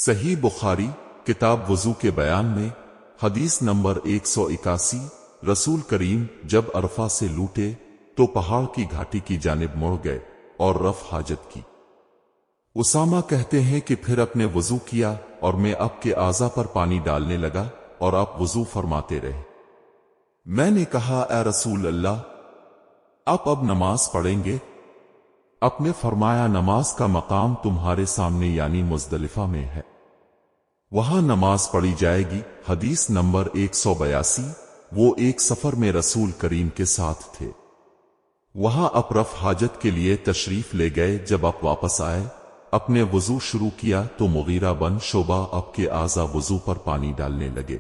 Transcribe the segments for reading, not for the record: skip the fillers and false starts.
सही बुखारी किताब वजू के बयान में हदीस नंबर 181। रसूल करीम जब अरफा से लूटे तो पहाड़ की घाटी की जानिब मुड़ गए और रफ हाजत की। उसामा कहते हैं कि फिर अपने वजू किया और मैं आपके आज़ा पर पानी डालने लगा और आप वजू फरमाते रहे। मैंने कहा, ए रसूल अल्लाह, आप अब नमाज पढ़ेंगे? आपने फरमाया, नमाज का मकाम तुम्हारे सामने यानी मुज़दलिफा में है, वहां नमाज पढ़ी जाएगी। हदीस नंबर 182। वो एक सफर में रसूल करीम के साथ थे। वहां आप रफ हाजत के लिए तशरीफ ले गए। जब आप वापस आए, अपने वजू शुरू किया तो मुगीरा बन शोबा आपके आज़ा वजू पर पानी डालने लगे।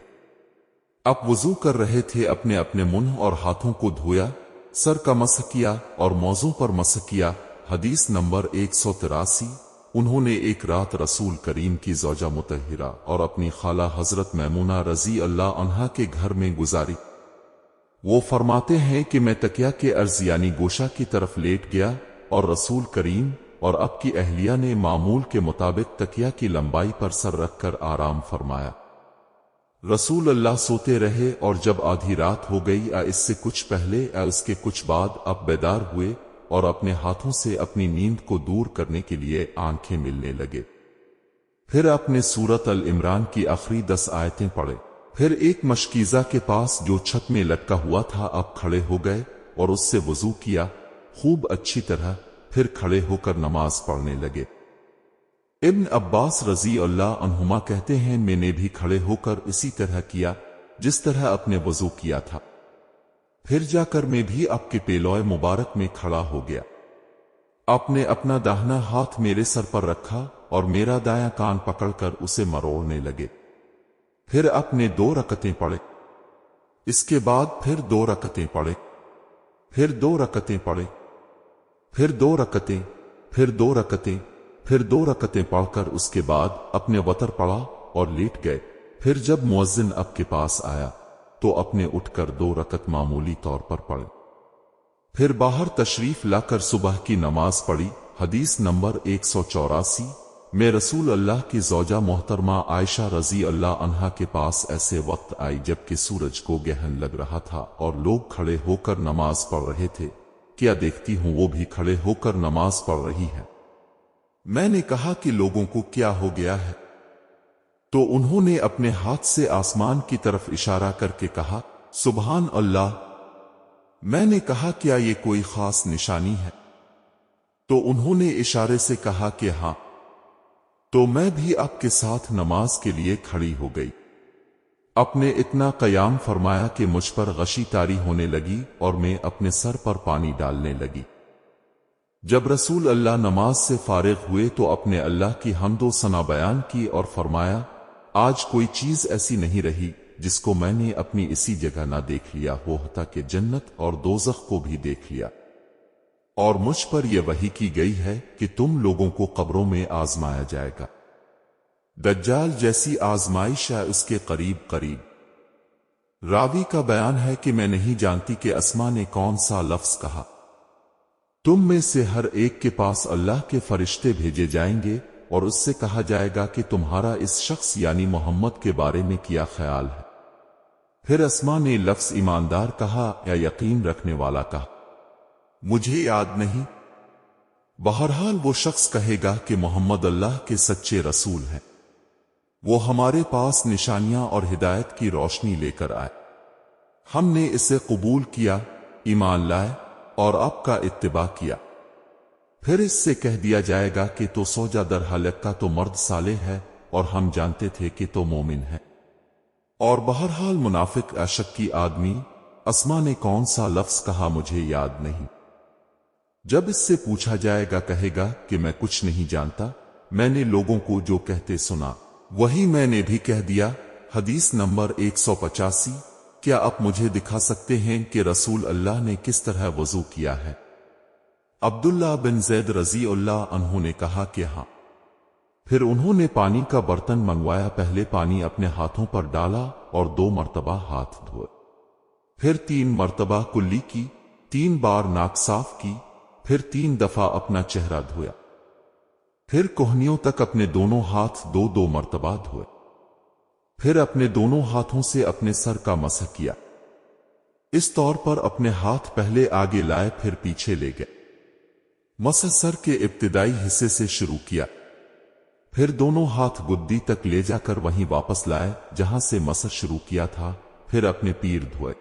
आप वजू कर रहे थे, अपने अपने मुंह और हाथों को धोया, सर का मसह किया और मौजों पर मसह किया। हदीस नंबर 183। उन्होंने एक रात रसूल करीम की ज़ौजा मुतहिरा और अपनी खाला हजरत मैमूना रजी अल्लाह अन्हा के घर में गुजारी। वो फरमाते हैं कि मैं तकिया के अर्ज यानी गोशा की तरफ लेट गया और रसूल करीम और आपकी अहलिया ने मामूल के मुताबिक तकिया की लंबाई पर सर रखकर आराम फरमाया। रसूल अल्लाह सोते रहे और जब आधी रात हो गई इससे कुछ पहले इसके कुछ बाद अब बेदार हुए और अपने हाथों से अपनी नींद को दूर करने के लिए आंखें मिलने लगे। फिर आपने सूरत अल इमरान की आखिरी 10 आयतें पढ़े। फिर एक मशकीज़ा के पास जो छत में लटका हुआ था अब खड़े हो गए और उससे वजू किया खूब अच्छी तरह, फिर खड़े होकर नमाज पढ़ने लगे। इब्न अब्बास रजी अल्लाह अन्हुमा कहते हैं, मैंने भी खड़े होकर इसी तरह किया जिस तरह अपने वजू किया था। फिर जाकर मैं भी आपके पेलोए मुबारक में खड़ा हो गया। आपने अपना दाहिना हाथ मेरे सर पर रखा और मेरा दायां कान पकड़कर उसे मरोड़ने लगे। फिर आपने 2 रकतें पढ़े, इसके बाद फिर 2 रकतें पढ़े, फिर 2 रकतें पढ़े, फिर 2 रकतें, फिर 2 रकतें, फिर 2 रकतें पढ़कर उसके बाद अपने वतर पढ़ा और लेट गए। फिर जब मुअज्जिन आपके पास आया तो अपने उठकर 2 रकत मामूली तौर पर पढ़े। फिर बाहर तशरीफ लाकर सुबह की नमाज पढ़ी। हदीस नंबर 184। मैं रसूल अल्लाह की ज़ौजा मोहतरमा आयशा रजी अल्लाह अन्हा के पास ऐसे वक्त आई जबकि सूरज को गहन लग रहा था और लोग खड़े होकर नमाज पढ़ रहे थे। क्या देखती हूं वो भी खड़े होकर नमाज पढ़ रही है। मैंने कहा कि लोगों को क्या हो गया है, तो उन्होंने अपने हाथ से आसमान की तरफ इशारा करके कहा, सुबहान अल्लाह। मैंने कहा, क्या ये कोई खास निशानी है? तो उन्होंने इशारे से कहा कि हां। तो मैं भी आपके साथ नमाज के लिए खड़ी हो गई। आपने इतना कयाम फरमाया कि मुझ पर गशी तारी होने लगी और मैं अपने सर पर पानी डालने लगी। जब रसूल अल्लाह नमाज से फारिग हुए तो अपने अल्लाह की हम्दो सना बयान की और फरमाया, आज कोई चीज ऐसी नहीं रही जिसको मैंने अपनी इसी जगह ना देख लिया हो, हत्ता कि जन्नत और दोज़ख को भी देख लिया। और मुझ पर यह वही की गई है कि तुम लोगों को कब्रों में आजमाया जाएगा। दज्जाल जैसी आजमाइश है उसके करीब करीब। रावी का बयान है कि मैं नहीं जानती कि अस्मा ने कौन सा लफ्ज कहा। तुम में से हर एक के पास अल्लाह के फरिश्ते भेजे जाएंगे और उससे कहा जाएगा कि तुम्हारा इस शख्स यानी मोहम्मद के बारे में क्या ख्याल है। फिर अस्मा ने लफ्ज ईमानदार कहा या यकीन रखने वाला कहा, मुझे याद नहीं। बहरहाल वो शख्स कहेगा कि मोहम्मद अल्लाह के सच्चे रसूल हैं, वो हमारे पास निशानियां और हिदायत की रोशनी लेकर आए, हमने इसे कबूल किया, ईमान लाए और आपका इत्तिबा किया। फिर इससे कह दिया जाएगा कि तो सौजा दर हलक का तो मर्द साले है और हम जानते थे कि तो मोमिन है। और बहरहाल मुनाफिक अशक्की आदमी अस्मा ने कौन सा लफ्ज कहा मुझे याद नहीं। जब इससे पूछा जाएगा कहेगा कि मैं कुछ नहीं जानता, मैंने लोगों को जो कहते सुना वही मैंने भी कह दिया। हदीस नंबर 185। क्या आप मुझे दिखा सकते हैं कि रसूल अल्लाह ने किस तरह वजू किया है? अब्दुल्ला बिन ज़ैद रजी अल्लाह अन्हु ने कहा कि हां। फिर उन्होंने पानी का बर्तन मंगवाया, पहले पानी अपने हाथों पर डाला और 2 मर्तबा हाथ धोए, फिर 3 मर्तबा कुल्ली की, 3 बार नाक साफ की, फिर 3 दफा अपना चेहरा धोया, پھر کوہنیوں تک اپنے دونوں ہاتھ دو دو مرتبہ دھوئے، پھر اپنے دونوں ہاتھوں سے اپنے سر کا مسح کیا۔ اس طور پر اپنے ہاتھ پہلے آگے لائے پھر پیچھے لے گئے۔ مسح سر کے ابتدائی حصے سے شروع کیا، پھر دونوں ہاتھ گدی تک لے جا کر وہیں واپس لائے جہاں سے مسح شروع کیا تھا، پھر اپنے پیر دھوئے۔